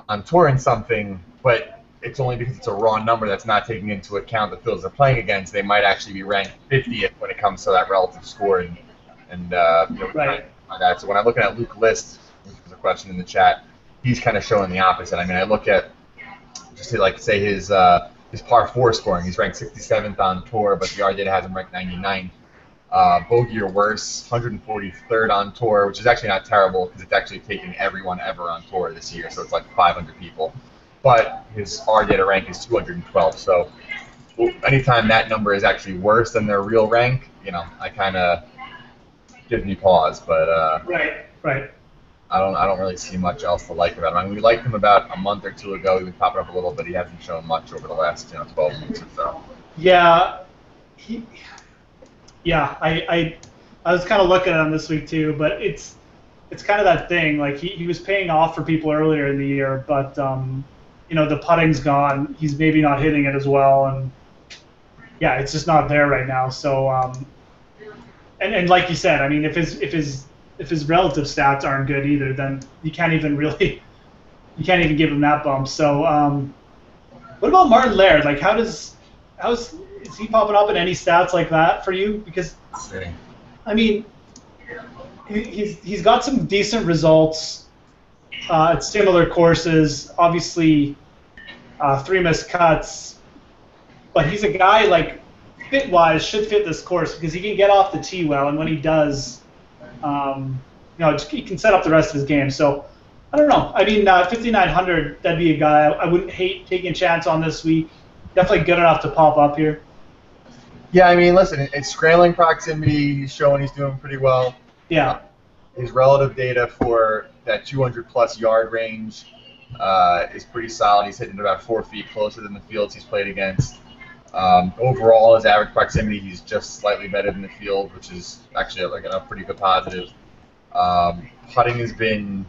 on tour in something, but it's only because it's a raw number that's not taking into account the fields they're playing against. They might actually be ranked 50th when it comes to that relative score, and Right. that. So when I'm looking at Luke List, which was a question in the chat, he's kind of showing the opposite. I mean, I look at say his par 4 scoring. He's ranked 67th on tour, but the R data has him ranked 99th. Bogey or worse, 143rd on tour, which is actually not terrible because it's actually taking everyone ever on tour this year, so it's like 500 people. But his R data rank is 212, so anytime that number is actually worse than their real rank, I kind of gives me pause. But Right. I don't really see much else to like about him. I mean, we liked him about a month or 2 ago. He was popping up a little, but he hasn't shown much over the last 12 weeks or so. Yeah, I was kind of looking at him this week too, but it's kind of that thing. Like he was paying off for people earlier in the year, but the putting's gone. He's maybe not hitting it as well, and yeah, it's just not there right now. So and like you said, I mean, if his relative stats aren't good either, then you can't even really you can't even give him that bump. So, what about Martin Laird? Like, is he popping up in any stats like that for you? Because I mean, he's got some decent results at similar courses. Obviously, 3 missed cuts, but he's a guy like fit-wise should fit this course because he can get off the tee well, and when he does, he can set up the rest of his game. So I don't know. I mean, 5,900, that'd be a guy I wouldn't hate taking a chance on this week. Definitely good enough to pop up here. Yeah, I mean, listen, it's scrambling proximity. He's showing he's doing pretty well. Yeah. His relative data for that 200-plus yard range is pretty solid. He's hitting about 4 feet closer than the fields he's played against. Overall, his average proximity, he's just slightly better than the field, which is actually like a pretty good positive. Putting has been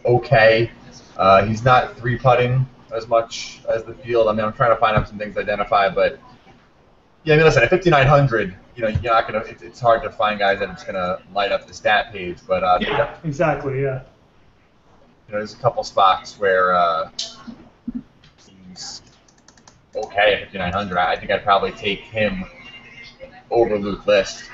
okay. He's not 3-putting as much as the field. I mean, I'm trying to find out some things to identify, but yeah, I mean, listen, at 5,900, you're not gonna. It's hard to find guys that it's gonna light up the stat page, but yeah, exactly, yeah. There's a couple spots where he's okay at 5,900. I think I'd probably take him over Luke List.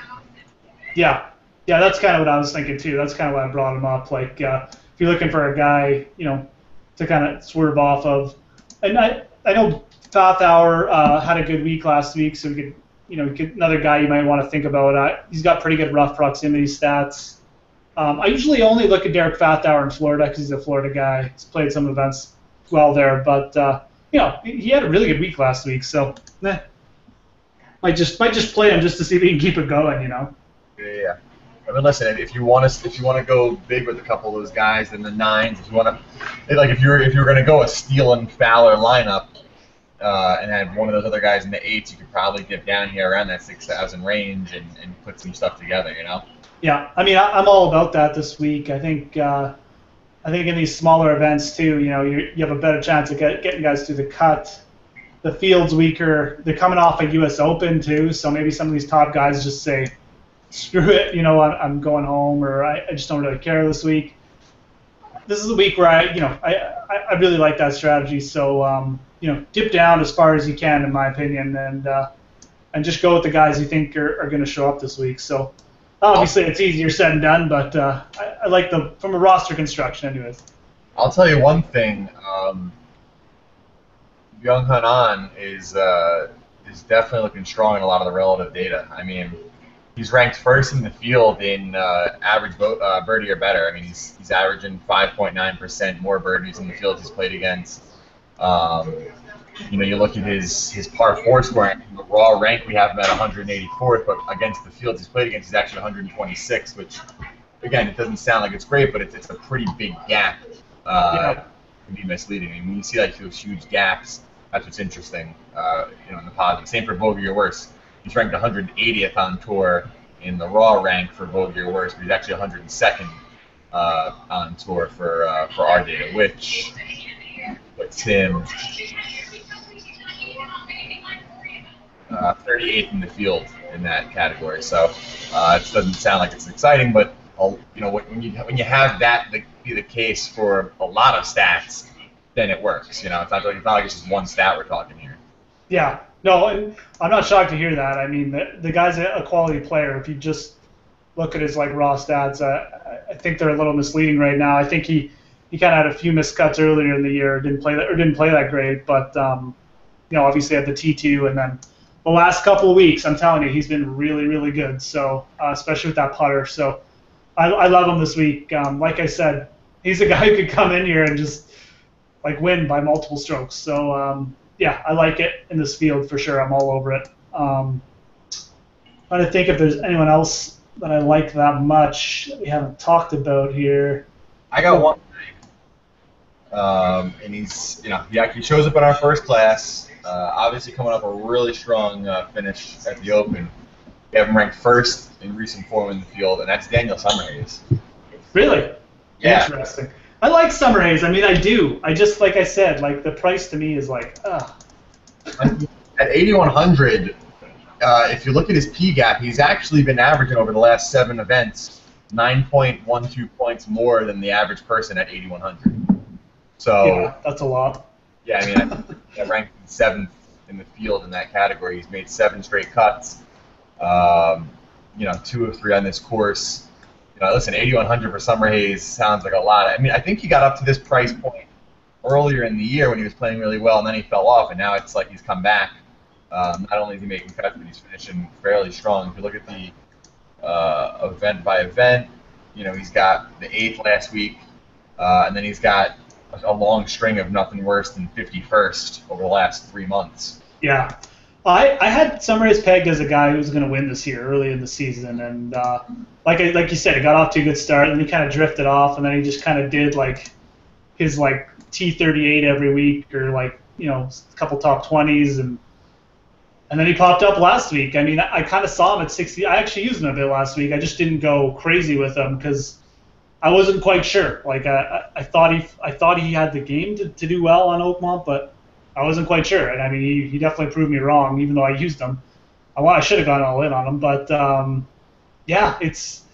Yeah, that's kind of what I was thinking too. That's kind of why I brought him up. Like, if you're looking for a guy, to kind of swerve off of, and I know Pathauer had a good week last week, so we could, get another guy you might want to think about. He's got pretty good rough proximity stats. I usually only look at Derek Pathauer in Florida because he's a Florida guy. He's played some events well there, but he had a really good week last week, so might just play him just to see if he can keep it going. Yeah. I mean, listen. If you want to go big with a couple of those guys in the 9s, if you want to, like, if you're going to go a Steele and Fowler lineup, and have one of those other guys in the 8s, you could probably dip down here around that 6,000 range and put some stuff together. Yeah, I mean, I'm all about that this week. I think in these smaller events too, you have a better chance of getting guys through the cut. The field's weaker. They're coming off a U.S. Open too, so maybe some of these top guys just say, screw it, I'm going home, or I just don't really care this week. This is a week where I really like that strategy. So dip down as far as you can, in my opinion, and just go with the guys you think are going to show up this week. So obviously it's easier said than done, but I like from a roster construction, anyways. I'll tell you one thing. Young Hanan is definitely looking strong in a lot of the relative data. I mean, he's ranked first in the field in average birdie or better. I mean, he's averaging 5.9% more birdies in the field he's played against. You look at his par 4 scoring, the raw rank, we have him at 184th, but against the fields he's played against, he's actually 126th, which, again, it doesn't sound like it's great, but it's a pretty big gap. It can be misleading. I mean, when you see like those huge gaps, that's what's interesting, in the positive. Same for bogey or worse. He's ranked 180th on tour in the raw rank for bogey or worse, but he's actually 102nd on tour for our data, which puts him 38th in the field in that category. So it doesn't sound like it's exciting, but when you have that be the case for a lot of stats, then it works. It's not like it's just one stat we're talking here. Yeah. No, and I'm not shocked to hear that. I mean, the guy's a quality player. If you just look at his raw stats, I think they're a little misleading right now. I think he kind of had a few missed cuts earlier in the year, didn't play that great, but obviously had the T2, and then the last couple of weeks, I'm telling you, he's been really, really good. So especially with that putter. So I love him this week. Like I said, he's a guy who could come in here and just win by multiple strokes. So yeah, I like it in this field for sure. I'm all over it. Trying to think if there's anyone else that I like that much that we haven't talked about here. I got one guy, and he's he actually shows up in our first class. Obviously coming up a really strong finish at the Open. We have him ranked first in recent form in the field, and that's Daniel Summerhays. Really? Yeah. Interesting. I like Summerhays. I mean, I do. I just, like I said, the price to me is ugh. At 8,100, if you look at his P gap, he's actually been averaging over the last 7 events 9.12 points more than the average person at 8,100. So Yeah, that's a lot. yeah, I mean, I ranked 7th in the field in that category. He's made 7 straight cuts. 2 of 3 on this course. Listen, 8,100 for Summerhays sounds like a lot. I mean, I think he got up to this price point earlier in the year when he was playing really well, and then he fell off, and now it's like he's come back. Not only is he making cuts, but he's finishing fairly strong. If you look at the event by event, he's got the 8th last week, and then he's got a long string of nothing worse than 51st over the last 3 months. Yeah. I had Summerhays pegged as a guy who was going to win this year early in the season, and like you said, he got off to a good start, and then he kind of drifted off, and then he just kind of did like his like T38 every week, or like a couple top 20s, and then he popped up last week. I mean, I kind of saw him at 60. I actually used him a bit last week. I just didn't go crazy with him because I wasn't quite sure. Like I thought he had the game to do well on Oakmont, but I wasn't quite sure, and I mean, he definitely proved me wrong, even though I used him. I should have gone all in on him, but yeah, it's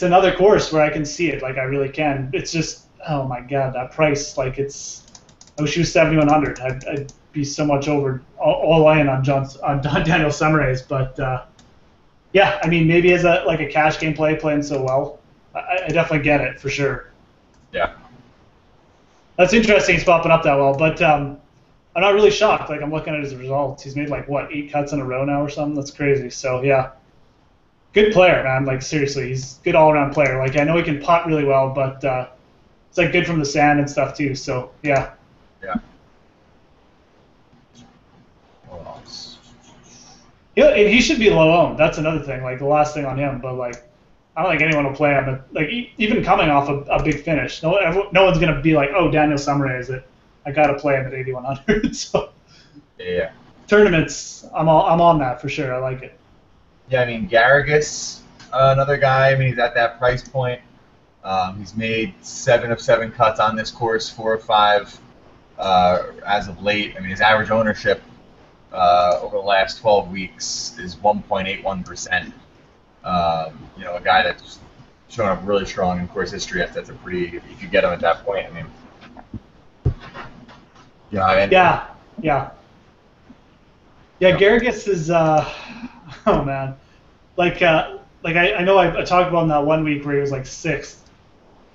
another course where I can see it, like I really can. It's just, oh my God, that price, like I wish he was 7,100. I'd be so much over all in on Daniel Summerhays, but yeah, I mean, maybe as a cash game play, playing so well, I definitely get it for sure. Yeah, that's interesting. He's popping up that well, but. I'm not really shocked. Like, I'm looking at his results. He's made, 8 cuts in a row now or something? That's crazy. So, yeah. Good player, man. Like, seriously, he's a good all-around player. Like, I know he can putt really well, but it's, good from the sand and stuff, too. So, yeah. Yeah. Yeah, and he should be low-owned. That's another thing. Like, the last thing on him. But, I don't think anyone will play him. But, even coming off a big finish, no one's going to be like, oh, Daniel Summerhays, I gotta play him at 8,100. So yeah, tournaments, I'm on that for sure. I like it. Yeah, I mean Garrigus, another guy. I mean, he's at that price point. He's made 7 of 7 cuts on this course, 4 of 5 as of late. I mean, his average ownership over the last 12 weeks is 1.81%. A guy that's shown up really strong in course history. That's a pretty. If you get him at that point, I mean. Yeah. Garrigus is, oh man, I know I talked about him that one week where he was 6th,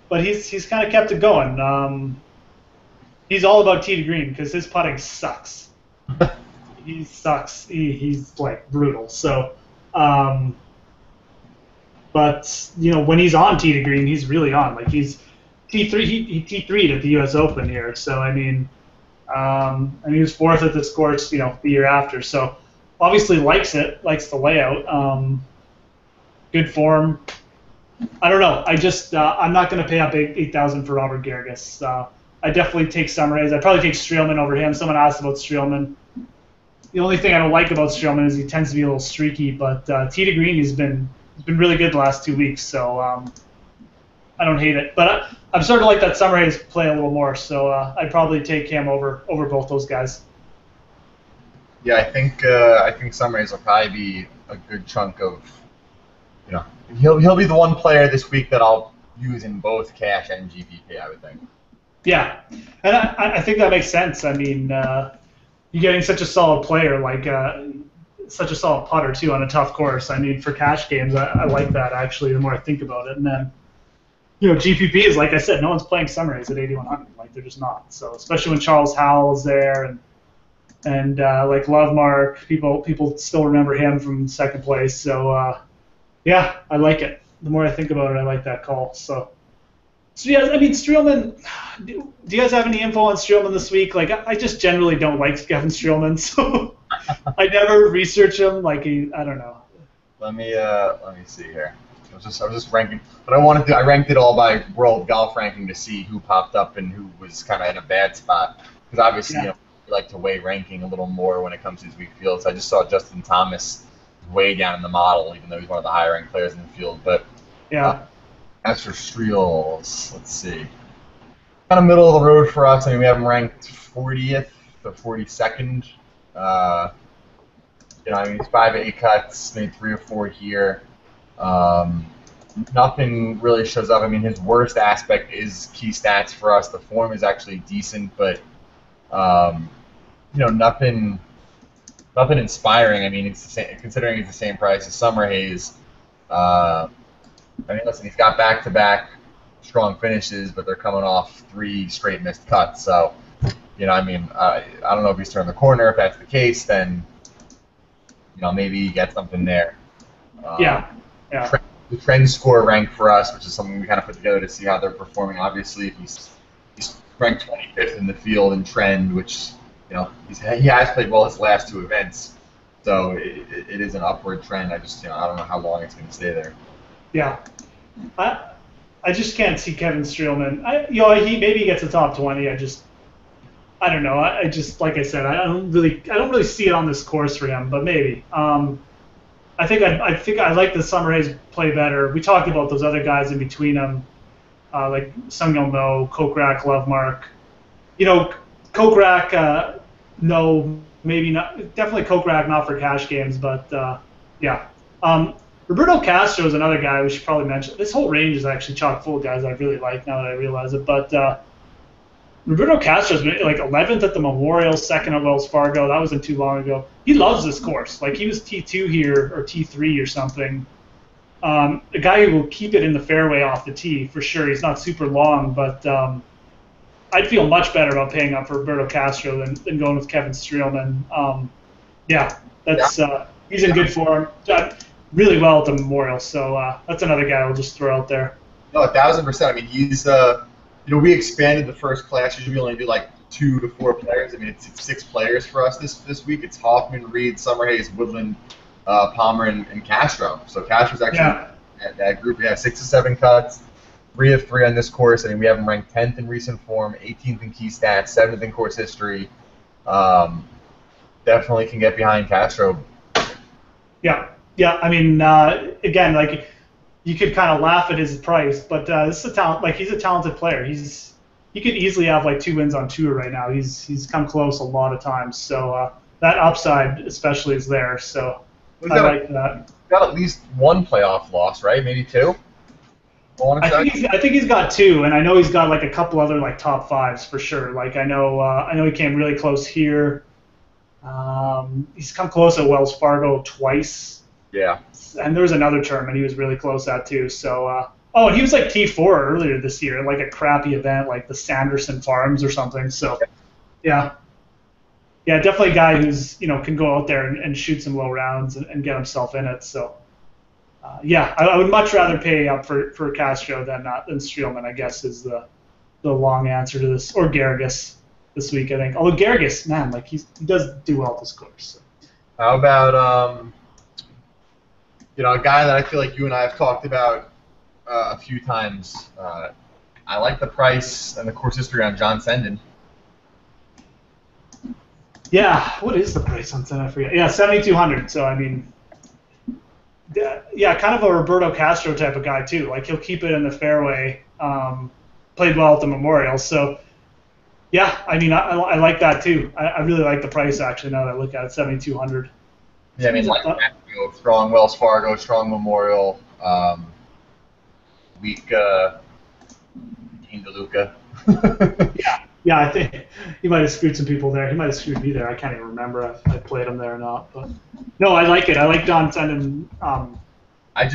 but he's kind of kept it going. He's all about tee to green because his putting sucks. He sucks. He's brutal. So, but when he's on tee to green, he's really on. He's T3. He T3'd at the U.S. Open here. So I mean. And he was 4th at this course, the year after. So obviously likes the layout. Good form. I don't know. I'm not going to pay up 8,000 for Robert Garrigus. I definitely take Summerhays. I'd probably take Streelman over him. Someone asked about Streelman. The only thing I don't like about Streelman is he tends to be a little streaky, but tee to green he's been really good the last 2 weeks. So I don't hate it, but I'm starting to like that Summerhays play a little more, so I'd probably take him over both those guys. Yeah, I think Summerhays will probably be a good chunk of, he'll be the one player this week that I'll use in both cash and GPP, I would think. Yeah, and I think that makes sense. I mean, you're getting such a solid player, such a solid putter too on a tough course. I mean, for cash games, I like that actually. The more I think about it, and then. GPP is, like I said, no one's playing Summerhays at 8,100. They're just not. So especially when Charles Howell's there and Lovemark, people still remember him from 2nd place. So yeah, I like it. The more I think about it, I like that call. So yeah, I mean Streelman. Do you guys have any info on Streelman this week? I just generally don't like Kevin Streelman, so I never research him. I don't know. Let me see here. I was just ranking, but I ranked it all by world golf ranking to see who popped up and who was kind of in a bad spot. Because obviously, we like to weigh ranking a little more when it comes to these weak fields. I just saw Justin Thomas way down in the model, even though he's one of the higher ranked players in the field. But as for Streels, let's see, kind of middle of the road for us. I mean, we have him ranked 40th to 42nd. He's 5 of 8 cuts, made 3 or 4 here. nothing really shows up. I mean, his worst aspect is key stats for us. The form is actually decent, but um, nothing inspiring. I mean, it's the same, considering it's the same price as Summer Hayes. Uh, I mean, listen, he's got back-to-back strong finishes, but they're coming off 3 straight missed cuts. So, I mean, I don't know if he's turned the corner. If that's the case, then maybe you get something there. Yeah. Yeah. The trend score rank for us, which is something we kind of put together to see how they're performing. Obviously, he's ranked 25th in the field in trend, which he has played well his last 2 events, so it is an upward trend. I just I don't know how long it's going to stay there. Yeah, I just can't see Kevin Streelman. He maybe gets a top 20. I don't know. I just, like I said, I don't really see it on this course for him, but maybe. I think I like the Summer Hayes play better. We talked about those other guys in between them, like Sungyeon Mo, Kokrak, Lovemark. Kokrak, no, maybe not. Definitely Kokrak, not for cash games, but yeah. Roberto Castro is another guy we should probably mention. This whole range is actually chock full of guys I really like now that I realize it. But Roberto Castro's been like 11th at the Memorial, 2nd at Wells Fargo. That wasn't too long ago. He loves this course. Like, he was T2 here or T3 or something. A guy who will keep it in the fairway off the tee for sure. He's not super long, but I'd feel much better about paying up for Roberto Castro than going with Kevin Streelman. He's in good form. Really well at the Memorial, so that's another guy I'll just throw out there. No, 1,000%. I mean, he's we expanded the first class. Usually we only do like 2 to 4 players. I mean, it's 6 players for us this week. It's Hoffman, Reed, Summer Hayes, Woodland, Palmer, and Castro. So Castro's actually at that group. We have 6 to 7 cuts, 3 of 3 on this course. I mean, we have him ranked 10th in recent form, 18th in key stats, 7th in course history. Definitely can get behind Castro. Yeah. I mean, again, like, you could kind of laugh at his price, but this is a talent. Like, he's a talented player. He could easily have like 2 wins on tour right now. He's come close a lot of times. So that upside especially is there. So I like that. Got at least 1 playoff loss, right? Maybe 2. I think he's got 2, and I know he's got like a couple other like top 5s for sure. Like, I know he came really close here. He's come close at Wells Fargo twice. Yeah. And there was another tournament he was really close at too. So, and he was like T4 earlier this year, like a crappy event like the Sanderson Farms or something. So, yeah, definitely a guy who's can go out there and shoot some low rounds and get himself in it. So, I would much rather pay up for Castro than Streelman, I guess, is the long answer to this, or Garrigus this week, I think. Although Garrigus, man, like he does do well at this course. So. How about a guy that I feel like you and I have talked about a few times. I like the price and the course history on John Senden. Yeah, what is the price on Senden? I forget. Yeah, 7,200. So, I mean, kind of a Roberto Castro type of guy too. Like, he'll keep it in the fairway. Played well at the Memorial. So, yeah, I mean, I like that too. I really like the price actually now that I look at it, 7,200. Yeah, I mean, like strong Wells Fargo, strong Memorial, weak Dean DeLuca. Yeah, I think he might have screwed some people there. He might have screwed me there. I can't even remember if I played him there or not. But no, I like it. I like John Senden. I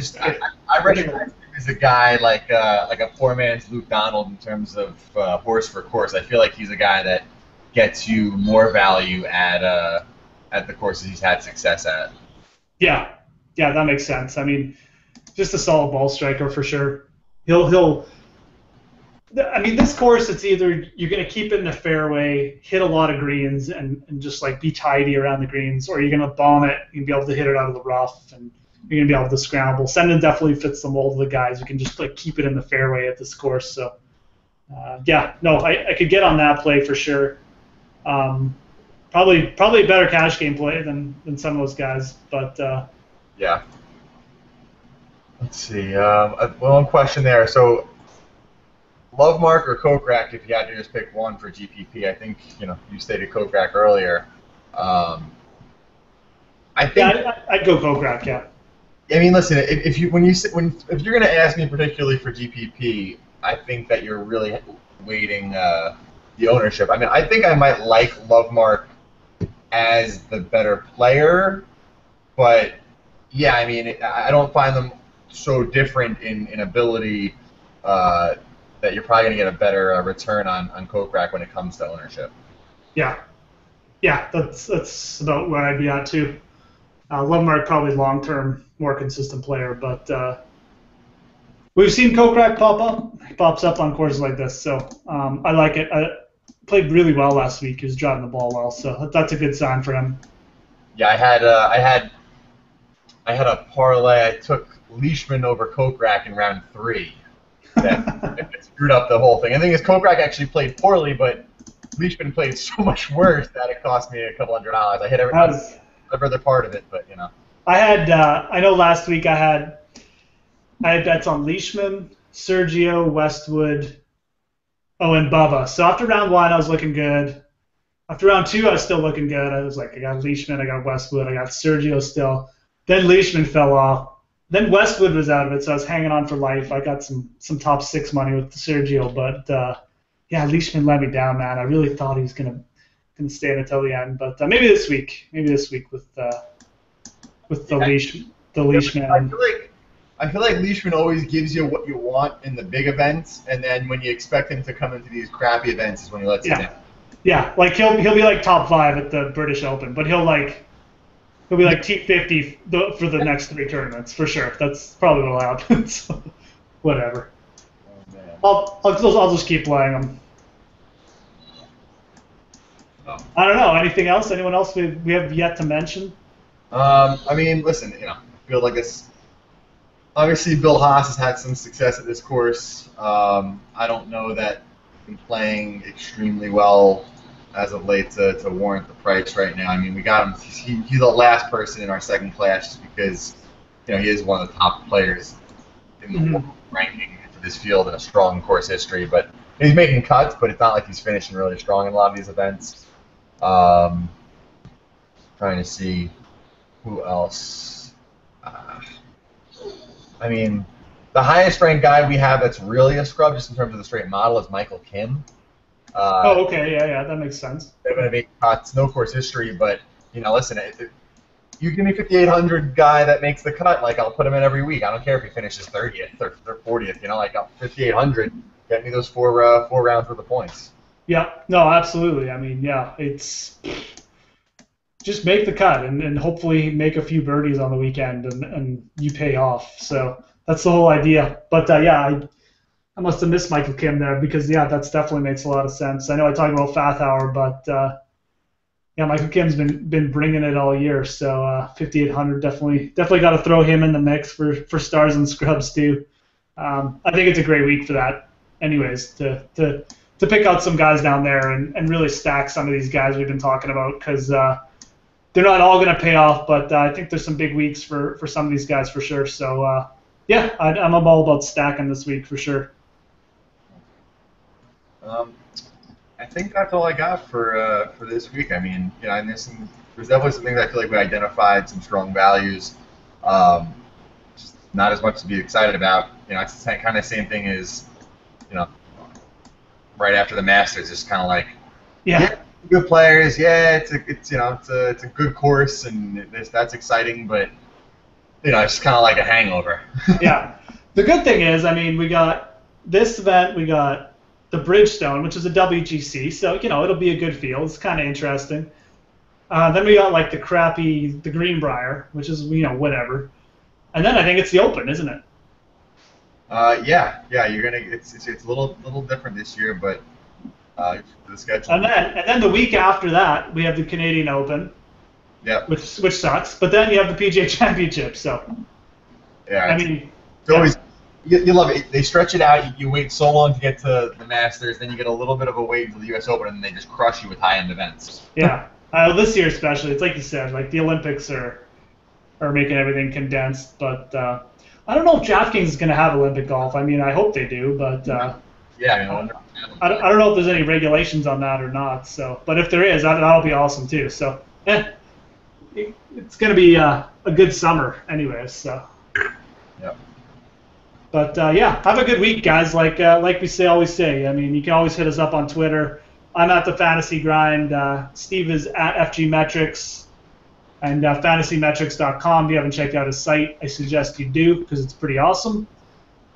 recognize him as a guy like a poor man's Luke Donald in terms of horse for course. I feel like he's a guy that gets you more value at the courses he's had success at. Yeah, that makes sense. I mean, just a solid ball striker for sure. He'll. I mean, this course, it's either you're going to keep it in the fairway, hit a lot of greens, and just like be tidy around the greens, or you're going to bomb it and be able to hit it out of the rough, and you're going to be able to scramble. Senden definitely fits the mold of the guys who can just like keep it in the fairway at this course. So, I could get on that play for sure. Probably a better cash game play than some of those guys, but yeah. Let's see. One question there. So, Lovemark or Kokrak, if you had to just pick one for GPP, I think you stated Kokrak earlier. I think I'd go Kokrak. Yeah. I mean, listen, if you when you if you're going to ask me particularly for GPP, I think that you're really weighting the ownership. I mean, I think I might like Lovemark as the better player, but yeah, I mean, I don't find them so different in ability that you're probably going to get a better return on Kokrak when it comes to ownership. Yeah, yeah, that's about where I'd be at too. Lovemark probably long term, more consistent player, but we've seen Kokrak pop up. He pops up on courses like this, so I like it. I played really well last week. He was driving the ball well, so that's a good sign for him. Yeah, I had a parlay. I took Leishman over Kokrak in round 3. That screwed up the whole thing. And the thing is, Kokrak actually played poorly, but Leishman played so much worse that it cost me a couple $100. I hit every other part of it, but you know. I had I know last week I had bets on Leishman, Sergio, Westwood, and Bubba. So after round 1, I was looking good. After round 2, I was still looking good. I was like, I got Leishman, I got Westwood, I got Sergio still. Then Leishman fell off. Then Westwood was out of it, so I was hanging on for life. I got some top 6 money with Sergio, but yeah, Leishman let me down, man. I really thought he was gonna stay in until the end, but maybe this week with the Leishman. I feel like Leishman always gives you what you want in the big events, and then when you expect him to come into these crappy events is when he lets you down. Yeah, like he'll be like top 5 at the British Open, but he'll be like T50 for the next 3 tournaments for sure. That's probably what'll happen. So, whatever. Oh, man. I'll just keep playing them. Oh. I don't know. Anything else? Anyone else we have yet to mention? I mean, listen, I feel like this. Obviously, Bill Haas has had some success at this course. I don't know that he's playing extremely well as of late to warrant the price right now. I mean, we got him. He's the last person in our second class just because he is one of the top players in the world ranking for this field in a strong course history. But he's making cuts, but it's not like he's finishing really strong in a lot of these events. Trying to see who else. I mean, the highest ranked guy we have that's really a scrub, just in terms of the straight model, is Michael Kim. Okay, yeah, that makes sense. They're going to make cuts, no course history, but listen, you give me 5,800 guy that makes the cut, like I'll put him in every week. I don't care if he finishes 30th or 40th. Like 5,800, get me those four rounds worth of points. Yeah, no, absolutely. I mean, yeah, it's just make the cut and hopefully make a few birdies on the weekend and you pay off. So that's the whole idea. But yeah, I must have missed Michael Kim there because yeah, that's definitely makes a lot of sense. I know I talked about Fathauer, but yeah, Michael Kim's been bringing it all year. So 5,800 definitely got to throw him in the mix for stars and scrubs too. I think it's a great week for that. Anyways, to pick out some guys down there and really stack some of these guys we've been talking about because they're not all going to pay off, but I think there's some big weeks for some of these guys for sure. So yeah, I'm all about stacking this week for sure. I think that's all I got for this week. I mean, and there's definitely some things I feel like we identified, some strong values. Just not as much to be excited about. It's the kind of same thing as, right after the Masters, just kind of like, yeah, good players. Yeah, it's a good course, and that's exciting, but it's kind of like a hangover. Yeah, the good thing is, I mean, we got this event, we got the Bridgestone, which is a WGC, so it'll be a good field. It's kind of interesting. Then we got like the Greenbrier, which is whatever, and then I think it's the Open, isn't it? Yeah, you're gonna. It's a little different this year, but the schedule. And then the week after that, we have the Canadian Open. Yeah. Which sucks, but then you have the PGA Championship. So. Yeah. I mean. It's always. You love it. They stretch it out. You wait so long to get to the Masters, then you get a little bit of a wait until the U.S. Open, and then they just crush you with high-end events. Yeah. This year especially, it's like you said, like the Olympics are making everything condensed, but I don't know if DraftKings is going to have Olympic golf. I mean, I hope they do, but yeah, I don't know if there's any regulations on that or not. So, but if there is, that'll be awesome too. So, it's going to be a good summer, anyways. So. Yep. But yeah, have a good week, guys. Like we always say. I mean, you can always hit us up on Twitter. I'm at the Fantasy Grind. Steve is at FG Metrics, and fantasymetrics.com. If you haven't checked out his site, I suggest you do because it's pretty awesome.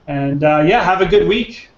And yeah, have a good week.